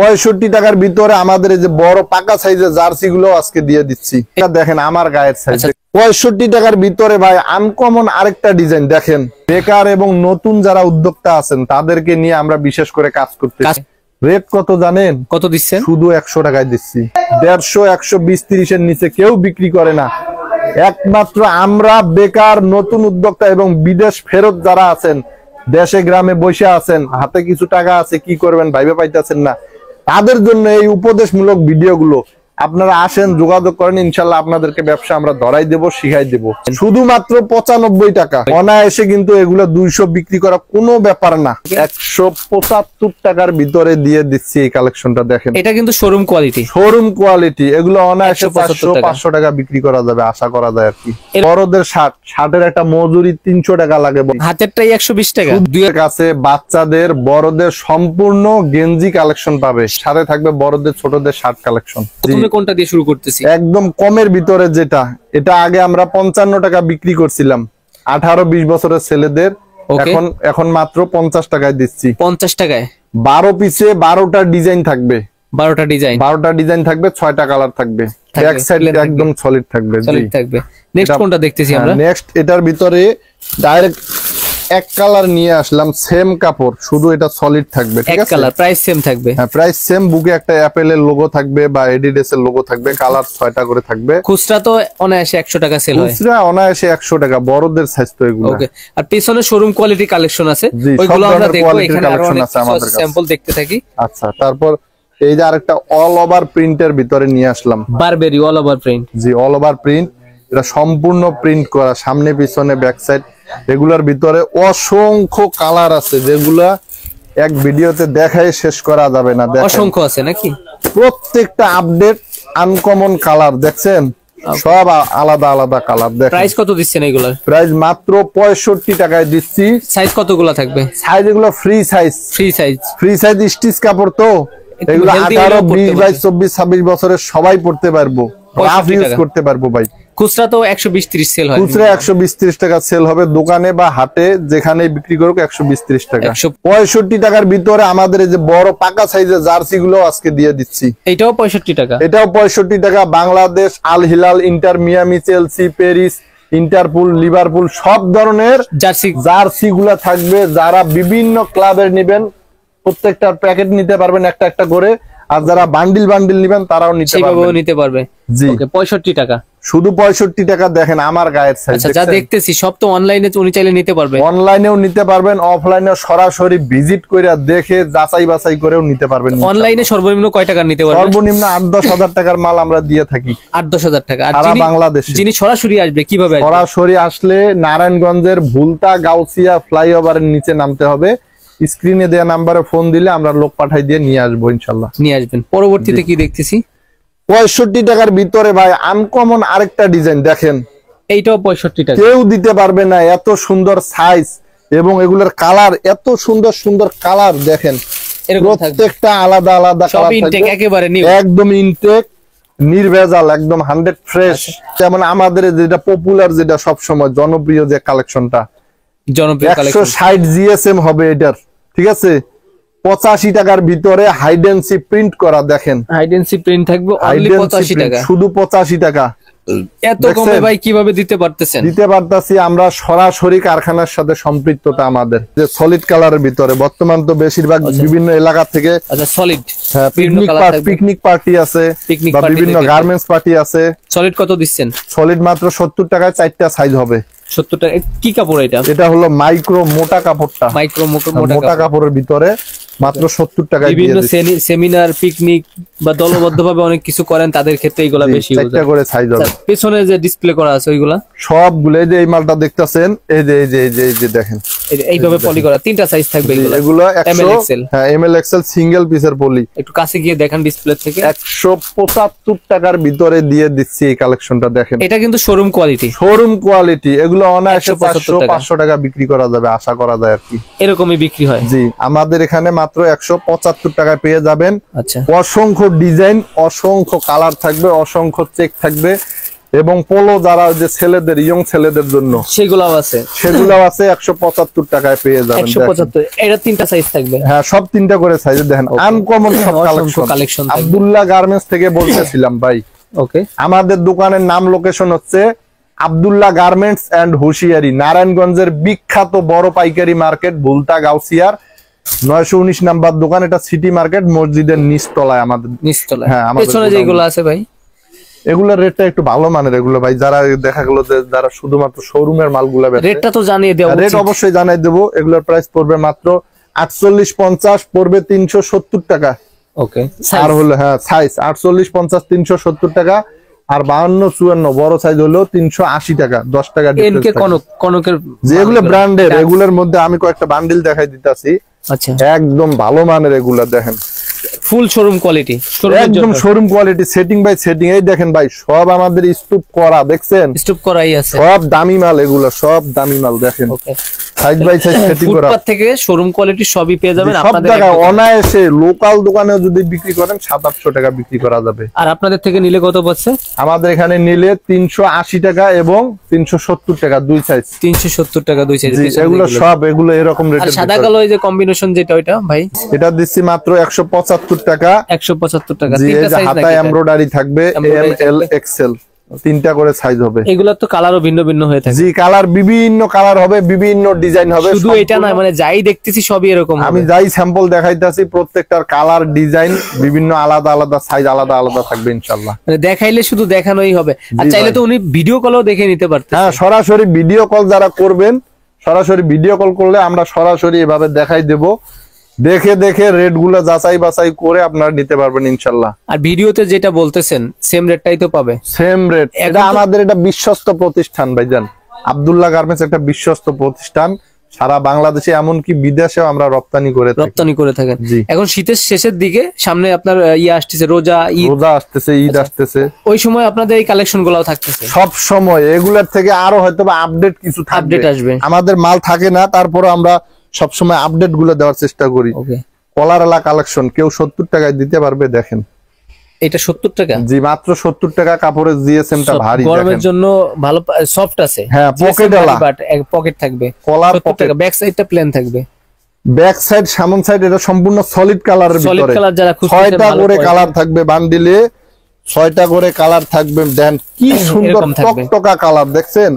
৬৫ টাকার ভিতরে আমাদের এই যে বড় পাকা সাইজের জার্সি গুলো আজকে দিয়ে দিচ্ছি। এটা দেখেন আমার গায়ের সাইজ। ৬৫ টাকার ভিতরে ভাই আনকমন আরেকটা ডিজাইন দেখেন। বেকার এবং নতুন যারা উদ্যোক্তা আছেন তাদেরকে নিয়ে আমরা বিশেষ করে কাজ করতেছি। রেট কত জানেন? কত দিচ্ছেন? শুধু ১০০ টাকায় দিচ্ছি। ১৫০, ১২০, ৩০ এর নিচে কেউ বিক্রি করে না। একমাত্র আমরা বেকার নতুন উদ্যোক্তা এবং বিদেশ ফেরত যারা আছেন, দেশে গ্রামে বসে আছেন, হাতে কিছু টাকা আছে, কি করবেন ভাইবে পাইতেছেন না, তাদের জন্য এই উপদেশমূলক ভিডিওগুলো। আপনারা আসেন, যোগাযোগ করেন, ইনশাল্লাহ আপনাদেরকে ব্যবসা আমরা ধরাই দেব, শিখাই দেব। শুধুমাত্র ৯৫ টাকা অনায়াসে কিন্তু এগুলো ২০০ বিক্রি করা কোনো ব্যাপার না। ১৭৫ টাকার ভিতরে দিয়ে দিচ্ছি এই কালেকশনটা। দেখেন এটা কিন্তু শোরুম কোয়ালিটি, শোরুম কোয়ালিটি। এগুলো অনায়াসে ৪০০-৫০০ টাকা বিক্রি করা যাবে, আশা করা যায় আর কি। বড়দের শার্টের একটা মজুরি ৩০০ টাকা লাগে, হাতেরটাই ১২০ টাকা। দুয়ের কাছে বাচ্চাদের বড়দের সম্পূর্ণ গেঞ্জি কালেকশন পাবে, সাথে থাকবে বড়দের ছোটদের শার্ট কালেকশন। কোনটা দিয়ে শুরু করতেছি? একদম কমের ভিতরে যেটা, এটা আগে আমরা ৫৫ টাকা বিক্রি করছিলাম ১৮-২০ বছরের ছেলেদের, এখন মাত্র ৫০ টাকায় দিচ্ছি। ৫০ টাকায় ১২ পিসে ১২টা ডিজাইন থাকবে। ১২টা ডিজাইন থাকবে, ৬টা কালার থাকবে। ব্যাক সাইড একদম সলিড থাকবে। নেক্সট কোনটা দেখতেছি আমরা? নেক্সট এটার ভিতরে ডাইরেক্ট এক কালার নিয়ে আসলাম, সেম কাপড়, শুধু এটা সলিড থাকবে, ঠিক আছে? কালার প্রাইস সেম থাকবে। হ্যাঁ, প্রাইস সেম। বুকে একটা অ্যাপেলের লোগো থাকবে বা এডিডাস এর লোগো থাকবে, কালার 6টা করে থাকবে। খুচরা তো অনায়াসে ১০০ টাকা সেল হয়। খুচরা অনায়াসে ১০০ টাকা, বড়দের সাইজ তো এগুলো। ওকে, আর পিছনে শোরুম কোয়ালিটি কালেকশন আছে, ওইগুলো আমরা দেখব। এখানে আরো অনেক স্যাম্পল দেখতে থাকি। আচ্ছা, তারপর এই যে আরেকটা অল ওভার প্রিন্টের ভিতরে নিয়ে আসলাম, বারবেরি অল ওভার প্রিন্ট। জি, অল ওভার প্রিন্ট। এটা সম্পূর্ণ প্রিন্ট করা, সামনে পিছনে ব্যাক সাইড। এগুলোর ভিতরে অসংখ্য কালার আছে, যেগুলা এক ভিডিওতে দেখাই শেষ করা যাবে না। অসংখ্য আছে নাকি? প্রত্যেকটা আপডেট আনকমন কালার দেখছেন, সব আলাদা আলাদা কালার। দেখেন প্রাইস কত দিচ্ছেন এগুলোর? প্রাইস মাত্র ৬৫ টাকায় দিচ্ছি। সাইজ কতগুলো থাকবে? সাইজ এগুলো free size, free size stitch কাপড় তো। এগুলো 18, 20, 22, 24, 26 বছরের সবাই পড়তে পারবো, রাফ ইউজ করতে পারবো ভাই। খুচরা তো ১২০-৩০ সেল হয়। খুচরা ১২০-৩০ টাকা সেল হবে, দোকানে বা হাটে যেখানে বিক্রি করুক ১২০-৩০ টাকা। ৬৫ টাকার ভিতরে আমাদের এই যে বড় পাকা সাইজের জার্সি গুলো আজকে দিয়ে দিচ্ছি। এটাও ৬৫ টাকা। এটাও ৬৫ টাকা। Bangladesh, Al Hilal, Inter Miami, Chelsea, Paris, ইন্টারপুল, লিভারপুল সব ধরনের জার্সি গুলা থাকবে। যারা বিভিন্ন ক্লাবের নিবেন প্রত্যেকটা প্যাকেট নিতে পারবেন একটা একটা করে, আর যারা বান্ডিল নিবেন তারাও নিতে পারবে। জি, ৬৫ টাকা, শুধু ৬৫ টাকা। দেখেন আমার গায়ের সাইজ। আচ্ছা, যা দেখতেছি সব তো অনলাইনে উনি চাইলে নিতে পারবে। অনলাইনেও নিতে পারবেন, অফলাইনেও সরাসরি ভিজিট করে দেখে যাচাই বাছাই করেও নিতে পারবেন। অনলাইনে সর্বনিম্ন কয় টাকা নিতে পারবেন? সর্বনিম্ন ৮-১০ হাজার টাকার মাল আমরা দিয়ে থাকি। ৮-১০ হাজার টাকা। আর সারা বাংলাদেশে যিনি সরাসরি আসবে কিভাবে? সরাসরি আসলে নারায়ণগঞ্জের ভুলতা গাউসিয়া ফ্লাইওভারের নিচে নামতে হবে। স্ক্রিনে দেওয়া নাম্বারে ফোন দিলে আমরা লোক পাঠাই দিয়ে নিয়ে আসবো, ইনশাল্লাহ নিয়ে আসবেন। পরবর্তীতে কি দেখতেছি? ৬৫ টাকার ভিতরে ভাই আনকমন আরেকটা ডিজাইন দেখেন। এইটাও ৬৫ টাকা। কেউ দিতে পারবে না, এত সুন্দর সাইজ এবং এগুলোর কালার, এত সুন্দর সুন্দর কালার। দেখেন প্রত্যেকটা আলাদা আলাদা কালার, একেবারে একদম ইনটেক, নির্ভেজাল, একদম 100 ফ্রেশ। যেমন আমাদের যেটা পপুলার, যেটা সবসময় জনপ্রিয় যে কালেকশনটা, ১৬০ জিএসএম হবে এটার, ঠিক আছে? ৮৫ টাকার ভিতরে হাইডেন্সি প্রিন্ট করা। দেখেন হাইডেন্সি প্রিন্ট থাকবে অনলি ৮৫ টাকা, শুধু ৮৫ টাকা। এত কমে ভাই কিভাবে দিতে পারতেছেন? দিতে পারতাছি আমরা সরাসরি কারখানার সাথে সম্পৃক্ততা আমাদের। যে সলিড কালারের ভিতরে বর্তমান তো বেশিরভাগ বিভিন্ন এলাকা থেকে, আচ্ছা সলিড, পিকনিক পার্টি আছে বা বিভিন্ন গার্মেন্টস পার্টি আছে। সলিড কত দিচ্ছেন? সলিড মাত্র ৭০ টাকায় 4টা সাইজ হবে। ৭০ টাকা। কি কাপড় এটা? এটা হলো মাইক্রো মোটা কাপড়টা, মোটা কাপড়ের ভিতরে মাত্র ৭০ টাকায়। বিভিন্ন সেমিনার, পিকনিক বা দলবদ্ধভাবে অনেক কিছু করেন, তাদের ক্ষেত্রে এইগুলা বেশি ইউজ হয়। 4টা করে সাইজ হবে। পেছনে যে ডিসপ্লে করা আছে ওইগুলা সবগুলো, এই যে এই মালটা দেখতেছেন, এই যে দেখেন এইভাবে পলি করা 3টা সাইজ থাকবে। এগুলো এমএল এক্সেল। হ্যাঁ, এমএল এক্সেল সিঙ্গেল পিসের পলি। একটু কাছে গিয়ে দেখেন ডিসপ্লে থেকে। ১৭৫ টাকার ভিতরে দিয়ে দিচ্ছি এই কালেকশনটা। দেখেন এটা কিন্তু শোরুম কোয়ালিটি। এগুলো অনায়াসে 400-500 টাকা বিক্রি করা যাবে, আশা করা যায় আর কি। এরকমই বিক্রি হয়। জি, আমাদের এখানে মাত্র ১৭৫ টাকায় পেয়ে যাবেন। আচ্ছা, অসংখ্য ডিজাইন, অসংখ্য কালার থাকবে, অসংখ্য চেক থাকবে। এবং পোলো যারা যে ছেলেদের ইয়ং ছেলেদের জন্য সেগুলাও আছে 175 টাকায় পেয়ে যাবেন। 175 এটা তিনটা সাইজ থাকবে। হ্যাঁ সব তিনটা করে সাইজ দেখেন, আনকমন সব কালেকশন। আব্দুল্লাহ গার্মেন্টস থেকে বলতেছিলাম ভাই। ওকে, আমাদের দোকানের নাম লোকেশন হচ্ছে আব্দুল্লাহ গার্মেন্টস এন্ড হুশিয়ারি, নারায়ণগঞ্জের বিখ্যাত বড় পাইকারি মার্কেট, ভুলতা গাউসিয়ার 919 নাম্বার দোকান। এটা সিটি মার্কেট মসজিদের নিচতলায় আমাদের। নিচতলায়, হ্যাঁ পেছনে যেগুলো আছে ভাই এগুলোর রেটটা একটু ভালো মানের। এগুলো ভাই যারা দেখা গেল যে যারা শুধুমাত্র শোরুমের মালগুলো বেচে, রেটটা তো জানিয়ে দেব। রেট অবশ্যই জানাই দেব। এগুলোর প্রাইস পড়বে মাত্র 48-50, পড়বে 370 টাকা। ওকে, আর হলো হ্যাঁ সাইজ 48-50 370 টাকা, আর 52-54 বড় সাইজ হলো 380 টাকা, 10 টাকা ডিফারেন্স। এনকে কনকের যেগুলো ব্র্যান্ডের, এগুলোর মধ্যে আমি কয়েকটা বান্ডিল দেখাই দিতাছি। আচ্ছা, একদম ভালো মানের এগুলা দেখেন, ফুল শোরুম কোয়ালিটি, একদম showroom quality, setting by setting. এই দেখেন ভাই সব আমাদের স্তূপ করা, দেখছেন স্তূপ করাই আছে, সব দামি মাল, এগুলো সব দামি মাল দেখেন। ওকে, সাইজ বাই সাইজ সেটিং করা, ফুটপাত থেকে শোরুম কোয়ালিটি সবই পেয়ে যাবেন আপনাদের। সব জায়গায় অনায়াসে লোকাল দোকানে যদি বিক্রি করেন 700-800 টাকা বিক্রি করা যাবে। আর আপনাদের থেকে নিলে কত পাচ্ছে? আমাদের এখানে নিলে 380 টাকা এবং 370 টাকা, দুই সাইজ। 370 টাকা দুই সাইজ। এগুলো সব এগুলো এরকম রেটে। আর সাদা কালো এই যে কম্বিনেশন যেটা, ওইটা ভাই এটা দিচ্ছি মাত্র 175 টাকা। 175 টাকা। তিনটা সাইজ, হাতায় এমব্রয়ডারি থাকবে, এম এল এক্সেল, তিনটা করে সাইজ হবে। এগুলো তো কালারও ভিন্ন ভিন্ন হয়ে থাকে। জি, কালার বিভিন্ন কালার হবে, বিভিন্ন ডিজাইন হবে। শুধু এটা না, মানে যাই দেখতেছি সবই এরকম। আমি যাই স্যাম্পল দেখাইতাছি প্রত্যেকটার কালার ডিজাইন বিভিন্ন, আলাদা আলাদা সাইজ, আলাদা আলাদা থাকবে ইনশাআল্লাহ। মানে দেখাইলে শুধু দেখানোই হবে, আর চাইলে তো উনি ভিডিও কলও দেখে নিতে পারতেন। হ্যাঁ, সরাসরি ভিডিও কল যারা করবেন, সরাসরি ভিডিও কল করলে আমরা সরাসরি এভাবে দেখাই দেব। দেখে দেখে রেট গুলো যাচাই বাছাই করে আপনারা নিতে পারবেন ইনশাআল্লাহ। আর ভিডিওতে যেটা বলতেছেন সেম রেটটাই তো পাবে। Same rate. এটা আমাদের এটা বিশ্বস্ত প্রতিষ্ঠান ভাইজান। আব্দুল্লাহ গার্মেন্টস একটা বিশ্বস্ত প্রতিষ্ঠান, সারা বাংলাদেশে এমনকি বিদেশেও আমরা রপ্তানি করে থাকেন। এখন শীতের শেষের দিকে সামনে আপনার আসতেছে, রোজা আসতেছে, ঈদ আসতেছে, ওই সময় আপনাদের এই কালেকশন গুলাও থাকতেছে সব সময়। এগুলোর থেকে আরো হয়তো আপডেট কিছু আপডেট আসবে। আমাদের মাল থাকে না, তারপরে আমরা সবসময় আপডেট গুলো দেওয়ার চেষ্টা করি। কলারওয়ালা কালেকশন কেউ 70 টাকায় দিতে পারবে, দেখেন এটা 70 টাকা। জি, মাত্র 70 টাকা। কাপড়ের জিএসএম টা ভারী, গরমের জন্য ভালো, সফট আছে। হ্যাঁ, পকেটওয়ালা, বাট এক পকেট থাকবে। কলার পকেট, ব্যাক সাইডটা প্লেন থাকবে। ব্যাক সাইড সামন সাইড এটা সম্পূর্ণ সলিড কালারের ভিতরে। সলিড কালার যারা খুঁজছেন, 6টা করে কালার থাকবে বান্ডিলে, 6টা করে কালার থাকবে। দেন কি সুন্দর টকটকা কালার, দেখছেন?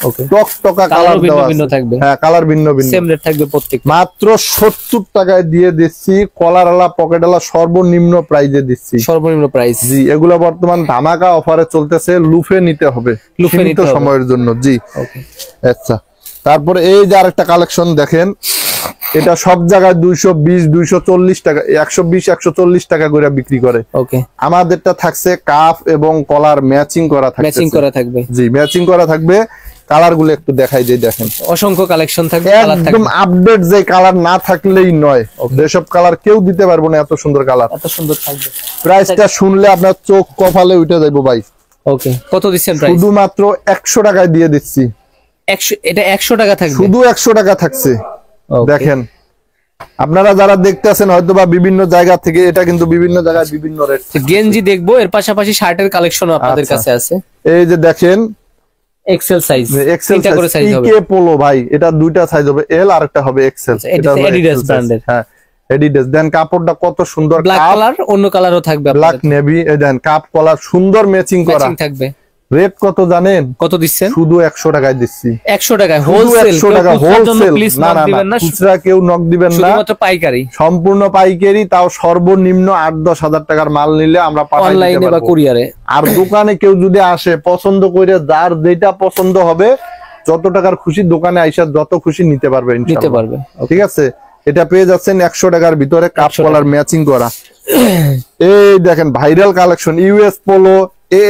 ওকে, টকটকা কালার দেওয়া থাকবে। হ্যাঁ, কালার ভিন্ন ভিন্ন। সেম রেট থাকবে প্রত্যেক। মাত্র 70 টাকায় দিয়ে দিচ্ছি। কলারওয়ালা পকেটওয়ালা সর্বনিম্ন প্রাইজে দিচ্ছি, সর্বনিম্ন প্রাইস। জি, এগুলো বর্তমান ধামাকা অফারে চলতেছে। লুফে নিতে হবে সীমিত সময়ের জন্য। জি, আচ্ছা। তারপরে এই যে আরেকটা কালেকশন দেখেন, এটা সব জায়গায় 220-240 টাকা, 120-140 টাকা করে বিক্রি করে। ওকে, আমাদেরটা থাকছে কাফ এবং কলার ম্যাচিং করা থাকবে। জি, ম্যাচিং করা থাকবে। কালার গুলো একটু দেখাই দিই, দেখেন অসংখ্য কালেকশন থাকবে। একদম আপডেট, যে কালার না থাকলেই নয়। যেসব কালার কেউ দিতে পারবো না, এত সুন্দর কালার, এত সুন্দর থাকবে। প্রাইসটা শুনলে আপনার চোখ কপালে উঠে যাইবো ভাই। ওকে, কত দিচ্ছেন প্রাইস? শুধুমাত্র 100 টাকায় দিয়ে দিচ্ছি। 100, এটা 100 টাকা থাকবে, শুধু 100 টাকা থাকছে। দেখেন, আপনারা যারা দেখতেছেন হয়তো বা বিভিন্ন জায়গা থেকে, এটা কিন্তু বিভিন্ন জায়গায় বিভিন্ন রেট। গেঞ্জি দেখবো, এর পাশাপাশি শার্টের কালেকশনও আপনাদের কাছে আছে। এই যে দেখেন, এক্সেল সাইজ, তিনটা করে সাইজ হবে। ইকে পোলো ভাই, এটা দুইটা সাইজ হবে, এল আর একটা হবে এক্সেল। এটা এডিডাস ব্র্যান্ডের। হ্যাঁ, এডিডাস। দেন কাপড়টা কত সুন্দর, ব্ল্যাক কালার, অন্য কালারও থাকবে, ব্ল্যাক নেভি। এই দেন কাপ কলার সুন্দর ম্যাচিং করা থাকবে। রেট কত জানেন? কত দিচ্ছেন? শুধু 100 টাকায় দিচ্ছি। 100 টাকায় হোলসেল। 100 টাকা হোলসেল। প্লিজ না না, খুচরা কেউ নক দিবেন না, শুধুমাত্র পাইকারি, সম্পূর্ণ পাইকারি। তাও সর্বনিম্ন 8-10 হাজার টাকার মাল নিলে আমরা পাঠাই দিতে পারবো, অনলাইনে বা কুরিয়ারে। আর দোকানে কেউ যদি আসে, পছন্দ করে যার যেটা পছন্দ হবে, যত টাকার খুশি দোকানে আইসা যত খুশি নিতে পারবে ইনশাআল্লাহ। ঠিক আছে, এটা পেয়ে যাচ্ছেন 100 টাকার ভিতরে, কাপ কলার ম্যাচিং করা। এই দেখেন viral collection, US polo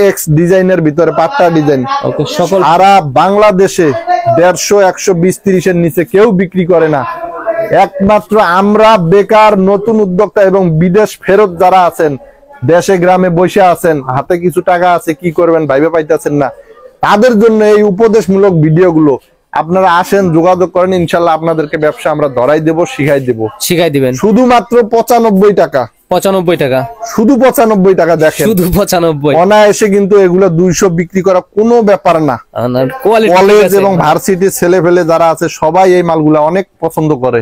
x ডিজাইনের ভিতরে পাট্টা ডিজাইন। সারা বাংলাদেশে 150, 120, 30 এর নিচে কেউ বিক্রি করে না। একমাত্র আমরা বেকার নতুন উদ্যোক্তা এবং বিদেশ ফেরত যারা আছেন, দেশে গ্রামে বসে আছেন, হাতে কিছু টাকা আছে, কি করবেন ভাইবে পাইতেছেন না, তাদের জন্য এই উপদেশমূলক ভিডিওগুলো। আপনারা আসেন, যোগাযোগ করেন, ইনশাল্লাহ আপনাদেরকে ব্যবসা আমরা ধরাই দেব, শিখাই দিবেন। শুধুমাত্র 95 টাকা। 95 টাকা, শুধু 95 টাকা। দেখেন শুধু 95। অনায়াসে কিন্তু এগুলো 200 বিক্রি করা কোনো ব্যাপার না। কলেজ এবং ভার্সিটি ছেলে ফেলে যারা আছে সবাই এই মালগুলা অনেক পছন্দ করে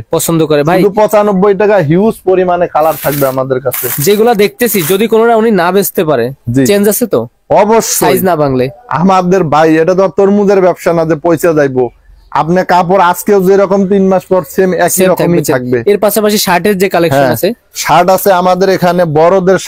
ভাই। শুধু 95 টাকা, হিউজ পরিমাণে কালার থাকবে আমাদের কাছে। যেগুলা দেখতেছি যদি কোনোটা উনি না বেচতে পারে, চেঞ্জ আছে তো অবশ্যই, সাইজ না বাংলে আমাদের ভাই এটা তো তরমুজের ব্যবসা না যে পয়সা যাইবো। আপনি কাপড় আজকেও যেরকম 3 মাস পর সেম একই রকমই থাকবে। এর পাশাপাশি শার্টের যে কালেকশন আছে, শার্ট আছে আমাদের এখানে বড়দের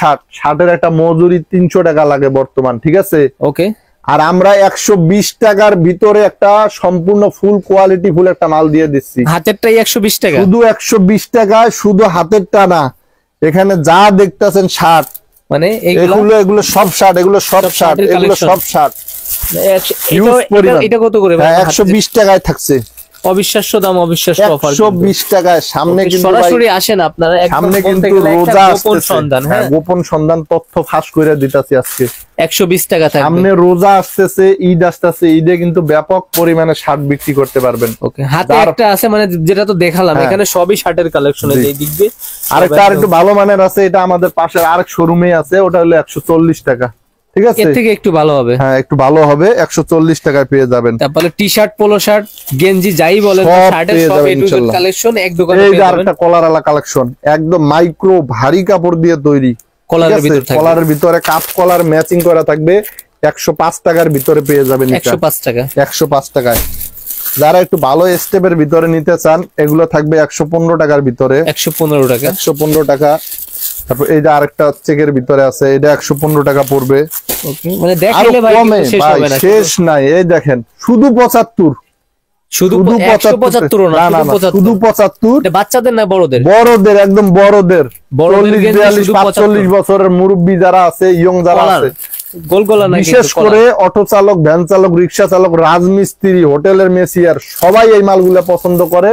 শার্টের একটা মজুরি 300 টাকা লাগে বর্তমান, ঠিক আছে? ওকে। আর আমরা 120 টাকার ভিতরে একটা সম্পূর্ণ ফুল কোয়ালিটি ফুল একটা মাল দিয়ে দিচ্ছি। হাতেরটাই 120 টাকা, শুধু 120 টাকায়, শুধু হাতেরটা না, এখানে যা দেখতেছেন শার্ট, মানে এগুলো সব শার্ট, এগুলো সব শার্ট, এগুলো সব শার্ট। এটা কত করে? 120 টাকায় থাকছে। অবিশ্বাস্য দাম, অবিশ্বাস্য অফার। 120 টাকায়। সামনে কিন্তু সরাসরি আসেন আপনারা, সামনে কিন্তু রোজা আসছে, গোপন সন্ধান তথ্য ফাঁস করে দিতেছি আজকে। 120 টাকা থাকবে। সামনে রোজা আসতেছে, ঈদ আসতেছে, ঈদে কিন্তু ব্যাপক পরিমাণে শার্ট বিক্রি করতে পারবেন। ওকে। হাতে একটা আছে মানে যেটা তো দেখালাম, এখানে সবই শার্টের কালেকশন। এই দিক দিয়ে আরেকটা একটু ভালো মানের আছে, এটা আমাদের পাশের আরেক শোরুমে আছে, ওটা হলো 140 টাকা, ঠিক আছে? এর থেকে একটু ভালো হবে। হ্যাঁ, একটু ভালো হবে, 140 টাকায় পেয়ে যাবেন। তারপরে টি শার্ট, পোলো শার্ট, গেঞ্জি যাই বলেন, শার্টের সব এ টু জেড কালেকশন এক দোকানে পেয়ে যাবেন। এই আরেকটা কলারওয়ালা কালেকশন, একদম মাইক্রো ভারী কাপড় দিয়ে তৈরি, কলারের ভিতর থাকবে, কলারের ভিতরে কাপ কলার ম্যাচিং করা থাকবে। 105 টাকার ভিতরে পেয়ে যাবেন। 105 টাকা, 105 টাকায়। যারা একটু ভালো স্টেপের ভিতরে নিতে চান, এগুলো থাকবে 115 টাকার ভিতরে। 115 টাকা, 115 টাকা। তারপর এই যে আরেকটা চেকের ভিতরে আছে, এটা 115 টাকা পড়বে। ওকে। মানে দেখাইলে ভাই শেষ হবে না, শেষ নাই। এই দেখেন শুধু 75, শুধু 175 না, শুধু 75। এটা বাচ্চাদের না বড়দের? বড়দের, একদম বড়দের। 40 42 45 বছরের মুরব্বি যারা আছে, ইয়ং যারা আছে, গোলগোলা না, বিশেষ করে অটো চালক, ভ্যান চালক, রিক্সা চালক, রাজমিস্ত্রি, হোটেলের মেসিয়ার সবাই এই মালগুলো পছন্দ করে।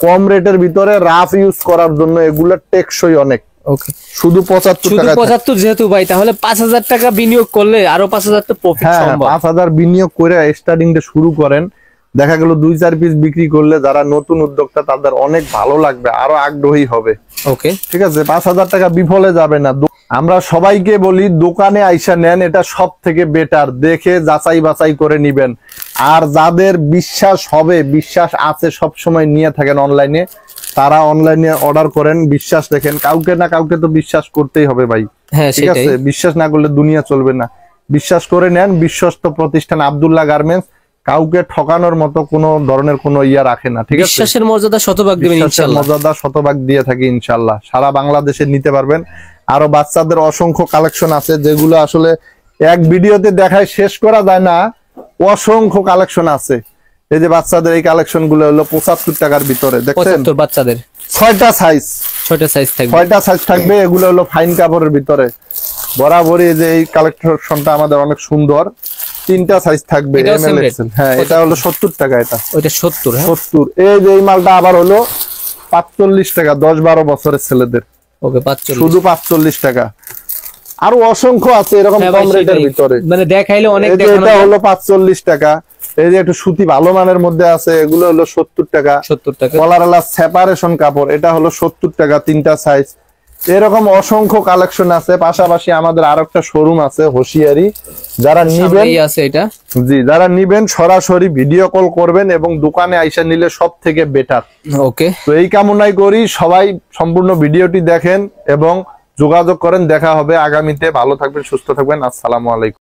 কম রেটের ভিতরে রাফ ইউজ করার জন্য এগুলো টেকসই অনেক। ওকে। শুধু 75 টাকা। 75 যেহেতু ভাই, তাহলে 5000 টাকা বিনিয়োগ করলে আরো 5000 টাকা প্রফিট সম্ভব। 5000 বিনিয়োগ করে স্টার্টিংটা শুরু করেন, দেখা গেল 2-4 পিস বিক্রি করলে যারা নতুন উদ্যোক্তা তাদের অনেক ভালো লাগবে, আরো আগ্রহী হবে। ওকে, ঠিক আছে? 5000 টাকা বিফলে যাবে না। আমরা সবাইকে বলি দোকানে আইসা নেন, এটা সব থেকে বেটার। দেখে যাচাই বাছাই করে নিবেন। আর যাদের বিশ্বাস হবে, বিশ্বাস আছে, সব সময় নিয়ে থাকেন অনলাইনে, তারা অনলাইনে অর্ডার করেন। বিশ্বাস দেখেন, কাউকে না কাউকে তো বিশ্বাস করতেই হবে ভাই, ঠিক আছে? বিশ্বাস না করলে দুনিয়া চলবে না। বিশ্বাস করে নেন। বিশ্বস্ত প্রতিষ্ঠান আব্দুল্লাহ গার্মেন্টস কাউকে ঠকানোর মতো কোনো ধরনের কোনো ইয়া রাখে না, ঠিক আছে? বিশ্বাসের মর্যাদা শতভাগ দিবেন ইনশাআল্লাহ। মর্যাদা শতভাগ দিয়ে থাকি ইনশাআল্লাহ। সারা বাংলাদেশে নিতে পারবেন। আরো বাচ্চাদের অসংখ্য কালেকশন আছে, যেগুলো আসলে এক ভিডিওতে দেখায় শেষ করা যায় না। অসংখ্য কালেকশন আছে। এই যে বাচ্চাদের এই কালেকশন গুলো হলো 75 টাকার ভিতরে, দেখছেন? বাচ্চাদের 6টা সাইজ, 6টা সাইজ থাকবে, 6টা সাইজ থাকবে। এগুলো হলো ফাইন কাপড়ের ভিতরে। বরাবরই যে এই কালেকশনটা আমাদের অনেক সুন্দর। 3টা সাইজ থাকবে, এমএল এক্সেল। হ্যাঁ, এটা হলো 70 টাকা। এটা ওইটা 70। 70। এই যে এই মালটা আবার হলো 45 টাকা, 10-12 বছরের ছেলেদের। ওকে, 45, শুধু 45 টাকা। আরো অসংখ্য আছে এরকম কম রেটের ভিতরে, মানে দেখাইলে অনেক। এটা হলো 45 টাকা। এই যে একটু সুতি ভালো মানের মধ্যে আছে, এগুলো হলো 70 টাকা। 70 টাকা। কলারওয়ালা সেপারেশন কাপড়, এটা হলো 70 টাকা, 3টা সাইজ। এরকম অসংখ্য কালেকশন আছে। পাশাপাশি আমাদের আরেকটা শোরুম আছে হোশিয়ারি। যারা নিবেন, যারা নিবেন সরাসরি ভিডিও কল করবেন এবং দোকানে আইসা নিলে সব থেকে বেটার। ওকে, তো এই কামনাই করি সবাই সম্পূর্ণ ভিডিওটি দেখেন এবং যোগাযোগ করেন। দেখা হবে আগামীতে। ভালো থাকবেন, সুস্থ থাকবেন। আসসালামু আলাইকুম।